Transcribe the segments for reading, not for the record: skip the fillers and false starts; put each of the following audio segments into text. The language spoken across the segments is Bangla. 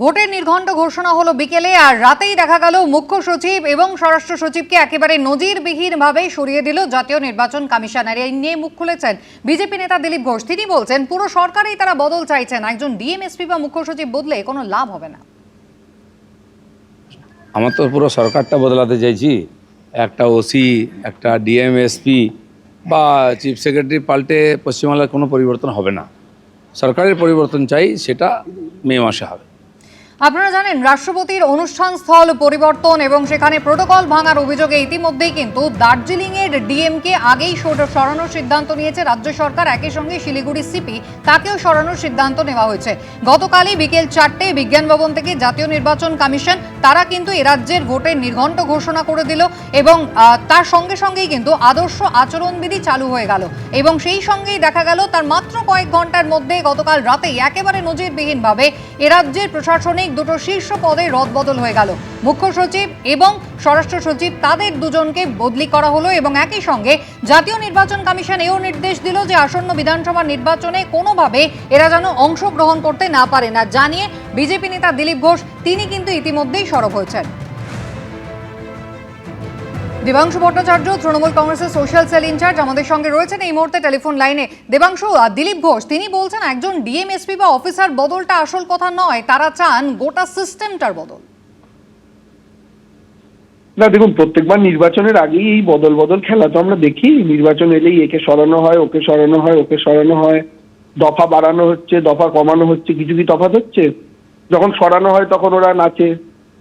ভোটের নির্ঘণ্ট ঘোষণা হলো বিকেলে, আর রাতেই দেখা গেল মুখ্য সচিব এবং স্বরাষ্ট্র সচিবকে একেবারে নজিরবিহীনভাবে সরিয়ে দিল জাতীয় নির্বাচন কমিশন। আর এই নিয়ে মুখ খুলেছেন বিজেপি নেতা দিলীপ ঘোষ। তিনি বলছেন পুরো সরকারেই তারা বদল চাইছেন, একজন ডিএমএসপি বা মুখ্য সচিব বদলে কোনো লাভ হবে না। আমার তো পুরো সরকারটা বদলাতে চাইছি, একটা ওসি, একটা ডিএমএসপি বা চিফ সেক্রেটারি পাল্টে পশ্চিমবাংলার কোনো পরিবর্তন হবে না। সরকারের পরিবর্তন চাই, সেটা মে মাসে হবে। আপনারা জানেন রাষ্ট্রপতির অনুষ্ঠান স্থল পরিবর্তন এবং সেখানে প্রোটোকল ভাঙার অভিযোগে ইতিমধ্যেই কিন্তু দার্জিলিংয়ের ডিএমকে আগেই সরানোর সিদ্ধান্ত নিয়েছে রাজ্য সরকার। একই সঙ্গে শিলিগুড়ি সিপি তাকেও সরানোর সিদ্ধান্ত নেওয়া হয়েছে। গতকালই বিকেল 4টায় বিজ্ঞান ভবন থেকে জাতীয় নির্বাচন কমিশন তারা কিন্তু এ রাজ্যের ভোটের নির্ঘণ্ট ঘোষণা করে দিল এবং তার সঙ্গে সঙ্গেই কিন্তু আদর্শ আচরণবিধি চালু হয়ে গেল এবং সেই সঙ্গেই দেখা গেল তার মাত্র কয়েক ঘন্টার মধ্যে গতকাল রাতেই একেবারে নজিরবিহীনভাবে এ রাজ্যের প্রশাসনিক দুটো শীর্ষ পদে রদবদল হয়ে গেল। মুখ্য সচিব এবং স্বরাষ্ট্র সচিব তাদের দুজনকে বদলি করা হলো এবং একই সঙ্গে জাতীয় নির্বাচন কমিশন এও নির্দেশ দিল যে আসন্ন বিধানসভা নির্বাচনে কোনোভাবে এরা যেন অংশগ্রহণ করতে না পারে না। জানিয়ে বিজেপি নেতা দিলীপ ঘোষ তিনি কিন্তু ইতিমধ্যেই সরব হয়েছেন। দেবাংশু ভট্টাচার্য তৃণমূল কংগ্রেসের সোশ্যাল সেল ইনচার্জ আমাদের সঙ্গে রয়েছেন এই মুহূর্তে টেলিফোন লাইনে। দেবাংশু, দিলীপ ঘোষ তিনি বলছেন একজন ডিএমএসপি বা অফিসার বদলটা আসল কথা নয়, তারা চান গোটা সিস্টেমটার বদল। না দেখুন, প্রত্যেকবার নির্বাচনের আগেই এই বদল খেলা তো আমরা দেখি। নির্বাচন এলেই একে সরানো হয়, ওকে সরানো হয়, ওকে সরানো হয়, দফা বাড়ানো হচ্ছে, দফা কমানো হচ্ছে, কিছু কি তফাৎ হচ্ছে? যখন সরানো হয় তখন ওরা নাচে,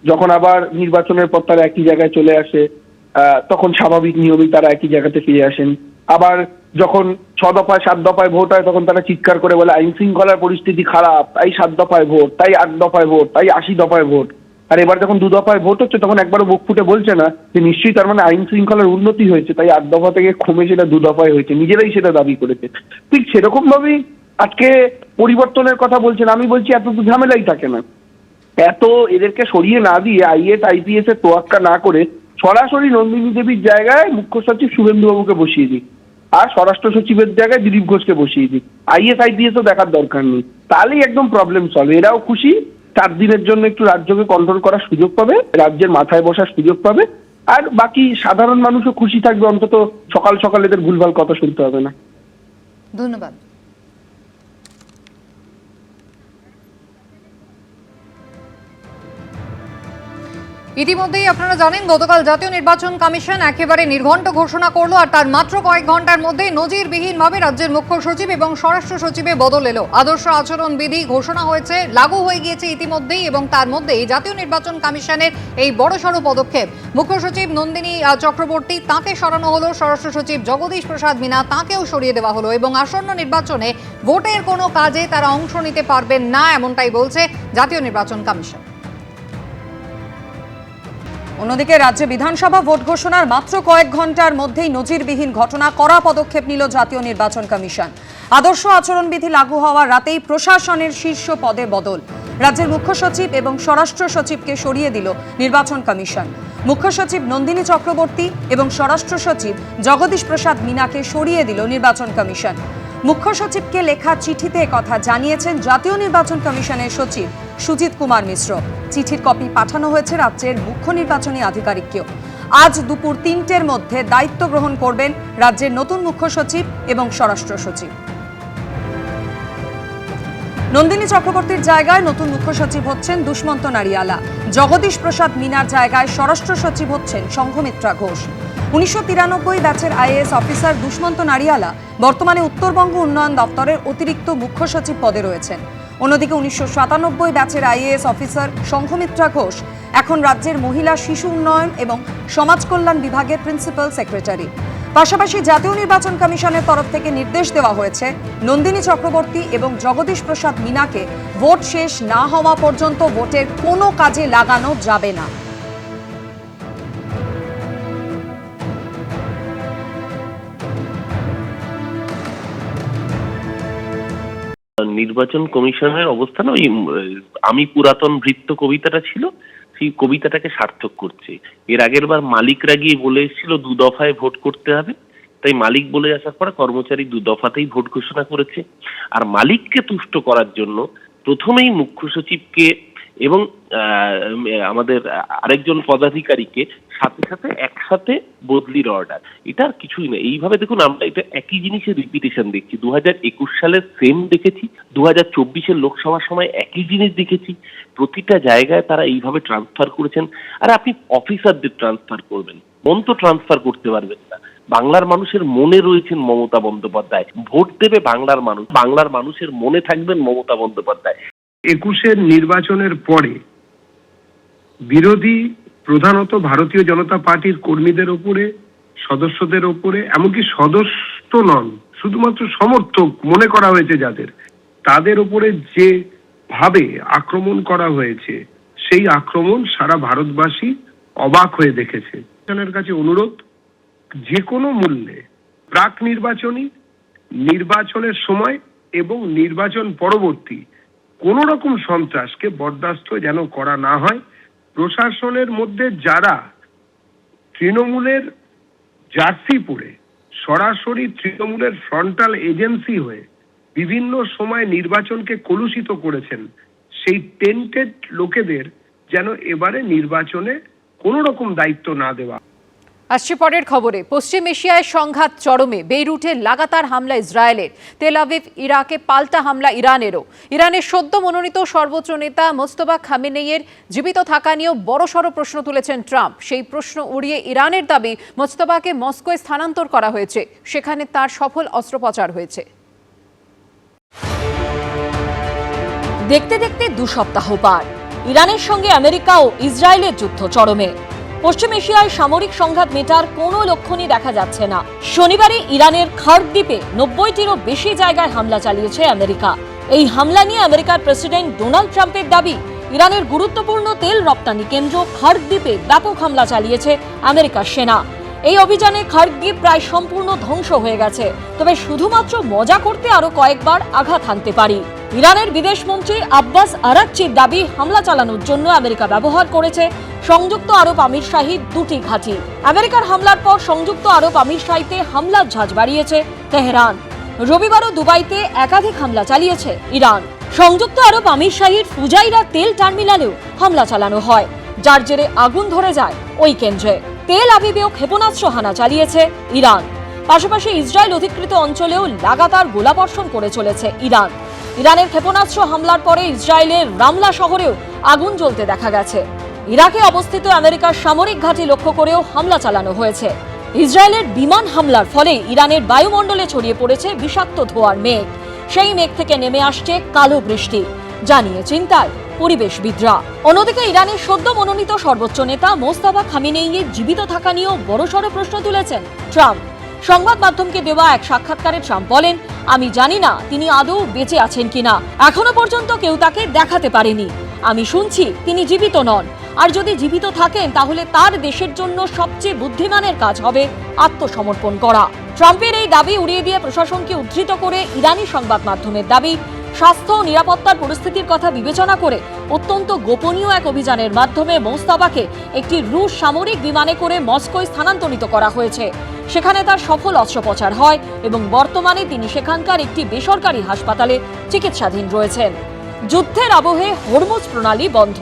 যখন আবার নির্বাচনের পর তারা একই জায়গায় চলে আসে তখন স্বাভাবিক নিয়মেই তারা একই জায়গাতে ফিরে আসেন। আবার যখন 6 দফায় 7 দফায় ভোট হয় তখন তারা চিৎকার করে বলে আইন শৃঙ্খলার পরিস্থিতি খারাপ, তাই 7 দফায় ভোট, তাই 8 দফায় ভোট, তাই 80 দফায় ভোট। আর এবার যখন 2 দফায় ভোট হচ্ছে তখন একবারও বুক ফুটে বলছে না যে নিশ্চয়ই তার মানে আইন শৃঙ্খলার উন্নতি হয়েছে, তাই 8 দফা থেকে কমে সেটা 2 দফায় হয়েছে, নিজেরাই সেটা দাবি করেছে। ঠিক সেরকম ভাবেই আজকে পরিবর্তনের কথা বলছেন। আমি বলছি এত তো ঝামেলাই থাকে না, এত এদেরকে সরিয়ে না দিয়ে আইএস আইপিএস এর তোয়াক্কা না করে সরাসরি নন্দিনী দেবীর জায়গায় মুখ্য সচিব শুভেন্দুবাবুকে বসিয়ে দিই, আর স্বরাষ্ট্র সচিবের জায়গায় দিলীপ ঘোষকে বসিয়ে দিই। আইএস আইপিএস ও দেখার দরকার নেই, তাহলেই একদম প্রবলেম সলভ। এরাও খুশি, 4 দিনের জন্য একটু রাজ্যকে কন্ট্রোল করার সুযোগ পাবে, রাজ্যের মাথায় বসার সুযোগ পাবে, আর বাকি সাধারণ মানুষও খুশি থাকবে। অন্তত সকাল সকাল এদের ভুলভাল কথা শুনতে হবে না। ধন্যবাদ। ইতিমধ্যেই আপনারা জানেন গতকাল জাতীয় নির্বাচন কমিশন একেবারে নির্ঘণ্ট ঘোষণা করলো, আর তার মাত্র কয়েক ঘন্টার মধ্যে নজিরবিহীনভাবে রাজ্যের মুখ্য সচিব এবং স্বরাষ্ট্র সচিবে বদল এলো। আদর্শ আচরণ বিধি ঘোষণা হয়েছে, লাগু হয়ে গিয়েছে ইতিমধ্যেই, এবং তার মধ্যেই জাতীয় নির্বাচন কমিশনের এই বড়সড় পদক্ষেপ। মুখ্য সচিব নন্দিনী চক্রবর্তী তাকে সরানো হলো, স্বরাষ্ট্র সচিব জগদীশ প্রসাদ মীনা তাকেও সরিয়ে দেওয়া হলো এবং আসন্ন নির্বাচনে ভোটের কোনো কাজে তারা অংশ নিতে পারবেন না, এমনটাই বলছে জাতীয় নির্বাচন কমিশন। অন্যদিকে রাজ্যে বিধানসভা ভোট ঘোষণার মাত্র কয়েক ঘন্টার মধ্যেই নজিরবিহীন ঘটনা, কড়া পদক্ষেপ নিল জাতীয় নির্বাচন কমিশন। আদর্শ আচরণবিধি লাগু হওয়ার রাতেই প্রশাসনের শীর্ষ পদে বদল। রাজ্যের মুখ্য সচিব এবং স্বরাষ্ট্র সচিবকে সরিয়ে দিল নির্বাচন কমিশন। মুখ্য সচিব নন্দিনী চক্রবর্তী এবং স্বরাষ্ট্র সচিব জগদীশ প্রসাদ মীনাকে সরিয়ে দিল নির্বাচন কমিশন। মুখ্য সচিবকে লেখা চিঠিতে কথা জানিয়েছেন জাতীয় নির্বাচন কমিশনের সচিব সুজিত কুমার মিশ্র। চিঠির কপি পাঠানো হয়েছে রাজ্যের মুখ্য নির্বাচনী আধিকারিককেও। আজ দুপুর 3টের মধ্যে দায়িত্ব গ্রহণ করবেন রাজ্যের নতুন মুখ্য সচিব এবং স্বরাষ্ট্র সচিব। নন্দিনী চক্রবর্তীর জায়গায় নতুন মুখ্য সচিব হচ্ছেন দুষ্মন্ত নারিয়ালা। জগদীশ প্রসাদ মীনার জায়গায় স্বরাষ্ট্র সচিব হচ্ছেন সংঘমিত্রা ঘোষ। 1993 ব্যাচের আইএএস অফিসার দুষ্মন্ত নারিয়ালা বর্তমানে উত্তরবঙ্গ উন্নয়ন দপ্তরের অতিরিক্ত মুখ্য সচিব পদে রয়েছেন। অন্যদিকে 1997 ব্যাচের আইএএস অফিসার সংঘমিত্রা ঘোষ এখন রাজ্যের মহিলা শিশু উন্নয়ন এবং সমাজ কল্যাণ বিভাগের প্রিন্সিপাল সেক্রেটারি। পাশাপাশি জাতীয় নির্বাচন কমিশনের তরফ থেকে নির্দেশ দেওয়া হয়েছে নন্দিনী চক্রবর্তী এবং জগদীশ প্রসাদ মীনাকে ভোট শেষ না হওয়া পর্যন্ত ভোটের কোনো কাজে লাগানো যাবে না। নির্বাচন কমিশনের অবস্থান ওই আমি পুরাতন ভৃত্য কবিতাটা ছিল, সেই কবিতাটাকে সার্থক করছে। এর আগের বার মালিকরা গিয়ে বলে এসেছিল 2 দফায় ভোট করতে হবে, তাই মালিক বলে আসার পরে কর্মচারী 2 দফাতেই ভোট ঘোষণা করেছে। আর মালিককে তুষ্ট করার জন্য প্রথমেই মুখ্য সচিবকে এবং আমাদের আরেকজন পদাধিকারীকে সাথে সাথে একসাথে বদলির অর্ডার। এটা আর কিছুই না। এইভাবে দেখুন, আমরা এটা একই জিনিসের রিপিটেশন দেখছি। 2021 সালের সেম দেখেছি, 2024 লোকসভার সময় একই জিনিস দেখেছি। প্রতিটা জায়গায় তারা এইভাবে ট্রান্সফার করেছেন। আর আপনি অফিসারদের ট্রান্সফার করবেন, মন তো ট্রান্সফার করতে পারবেন না। বাংলার মানুষের মনে রয়েছেন মমতা বন্দ্যোপাধ্যায়, ভোট দেবে বাংলার মানুষ, বাংলার মানুষের মনে থাকবেন মমতা বন্দ্যোপাধ্যায়। 21-এর নির্বাচনের পরে বিরোধী প্রধানত ভারতীয় জনতা পার্টির কর্মীদের ওপরে, সদস্যদের ওপরে, এমনকি সদস্য নন, শুধুমাত্র সমর্থক মনে করা হয়েছে যাদের, তাদের উপরে যে ভাবে আক্রমণ করা হয়েছে, সেই আক্রমণ সারা ভারতবাসী অবাক হয়ে দেখেছে। জনের কাছে অনুরোধ, যে কোনো মূল্যে প্রাক নির্বাচনী, নির্বাচনের সময় এবং নির্বাচন পরবর্তী কোন রকম সন্ত্রাসকে বরদাস্ত যেন করা না হয়। প্রশাসনের মধ্যে যারা তৃণমূলের জার্সি পরে সরাসরি তৃণমূলের ফ্রন্টাল এজেন্সি হয়ে বিভিন্ন সময় নির্বাচনকে কলুষিত করেছেন, সেই টেন্টেড লোকেদের যেন এবারে নির্বাচনে কোনো রকম দায়িত্ব না দেওয়া। আসছে পরের খবরে। পশ্চিম এশিয়ায় সংঘাত চরমে, বেইরুটে লাগাতার হামলা ইসরায়েলের, তেল আভিভ ইরাকে পাল্টা হামলা ইরানেরও। ইরানের সদ্য মনোনীত সর্বোচ্চ নেতা মোস্তফা খামেনেইয়ের জীবিত থাকা নিয়েও বড়সড় প্রশ্ন তুলেছেন ট্রাম্প। সেই প্রশ্ন উড়িয়ে ইরানের দাবি মোস্তফাকে মস্কোয় স্থানান্তর করা হয়েছে, সেখানে তার সফল অস্ত্রোপচার হয়েছে। দেখতে দেখতে 2 সপ্তাহ পার, ইরানের সঙ্গে আমেরিকা ও ইসরায়েলের যুদ্ধ চরমে। পশ্চিম এশিয়ায় সামরিক সংঘাত মেটার কোনো লক্ষণই দেখা যাচ্ছে না। শনিবারে ইরানের খার্ক দ্বীপে 90টিরও বেশি জায়গায় হামলা চালিয়েছে আমেরিকা। এই হামলা নিয়ে আমেরিকার প্রেসিডেন্ট ডোনাল্ড ট্রাম্পের দাবি, ইরানের গুরুত্বপূর্ণ তেল রপ্তানি কেন্দ্র খার্ক দ্বীপে ব্যাপক হামলা চালিয়েছে আমেরিকার সেনা। এই অভিযানে খার্ক দ্বীপ প্রায় সম্পূর্ণ ধ্বংস হয়ে গেছে, তবে শুধুমাত্র মজা করতে আরো কয়েকবার আঘাত হানতে পারি। ইরানের বিদেশমন্ত্রী আব্বাস আরাকচির দাবি, হামলা চালানোর জন্য আমেরিকা ব্যবহার করেছে সংযুক্ত আরব আমিরশাহির 2টি ঘাঁটি। আমেরিকার হামলার পর সংযুক্ত আরব আমিরশাহিতে হামলার ঝাঁজ বাড়িয়েছে তেহরান। রবিবারও দুবাইতে একাধিক হামলা চালিয়েছে ইরান। সংযুক্ত আরব আমিরশাহির ফুজাইরা তেল টার্মিনালেও হামলা চালানো হয়, যার জেরে আগুন ধরে যায় ওই কেন্দ্রে। তেল আভিভেও ক্ষেপণাস্ত্র হানা চালিয়েছে ইরান। পাশাপাশি ইসরায়েল অধিকৃত অঞ্চলেও লাগাতার গোলাবর্ষণ করে চলেছে ইরান। ইরানের ক্ষেপণাস্ত্র হামলার পরে ইসরায়েলের রামলা শহরেও আগুন জ্বলতে দেখা গেছে। ইরাকে অবস্থিত আমেরিকার সামরিক ঘাঁটি লক্ষ্য করেও হামলা চালানো হয়েছে। ইসরায়েলের বিমান হামলার ফলে ইরানের বায়ুমণ্ডলে ছড়িয়ে পড়েছে বিষাক্ত ধোঁয়ার মেঘ। সেই মেঘ থেকে নেমে আসছে কালো বৃষ্টি, জানিয়ে চিন্তায় পরিবেশবিদরা। অন্যদিকে ইরানের সদ্য মনোনীত সর্বোচ্চ নেতা মোস্তফা খামেনেইয়ের জীবিত থাকা নিয়েও বড়সড় প্রশ্ন তুলেছেন ট্রাম্প। সংবাদ মাধ্যমকে দেওয়া এক সাক্ষাৎকারে ট্রাম্প বলেন, আমি জানি না তিনি আদৌ বেঁচে আছেন কিনা। এখনো পর্যন্ত কেউ তাকে দেখাতে পারেনি। আমি শুনছি তিনি জীবিত নন, আর যদি জীবিত থাকেন তাহলে তার দেশের জন্য সবচেয়ে বুদ্ধিমানের কাজ হবে আত্মসমর্পণ করা। ট্রাম্পের এই দাবি উড়িয়ে দিয়ে প্রশাসনকে উদ্ধৃত করে ইরানি সংবাদ মাধ্যমের দাবি, স্বাস্থ্য ও নিরাপত্তার পরিস্থিতির কথা বিবেচনা করে অত্যন্ত গোপনীয় এক অভিযানের মাধ্যমে মোস্তফাকে একটি রুশ সামরিক বিমানে করে মস্কোয় স্থানান্তরিত করা হয়েছে। সেখানে তার সফল অস্ত্রোপচার হয় এবং বর্তমানে তিনি সেখানকার একটি বেসরকারি হাসপাতালে চিকিৎসাধীন রয়েছেন। যুদ্ধের আবহে হরমুজ প্রণালী বন্ধ,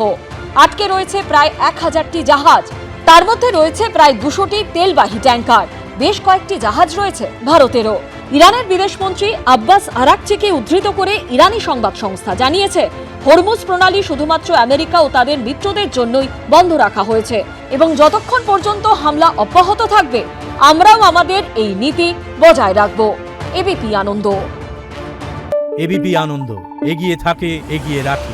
আটকে রয়েছে প্রায় 1000টি জাহাজ, তার মধ্যে রয়েছে প্রায় 200টি তেলবাহী ট্যাঙ্কার। বেশ কয়েকটি জাহাজ রয়েছে ভারতেরও। ইরানের বিদেশমন্ত্রী আব্বাস আরাকচিকে উদ্ধৃত করে ইরানি সংবাদ সংস্থা জানিয়েছে, হরমুজ প্রণালী শুধুমাত্র আমেরিকা ও তাদের মিত্রদের জন্যই বন্ধ রাখা হয়েছে এবং যতক্ষণ পর্যন্ত হামলা অব্যাহত থাকবে আমরাও আমাদের এই নীতি বজায় রাখব। এবিপি আনন্দ। এবিপি আনন্দ, এগিয়ে থাকে, এগিয়ে রাখে।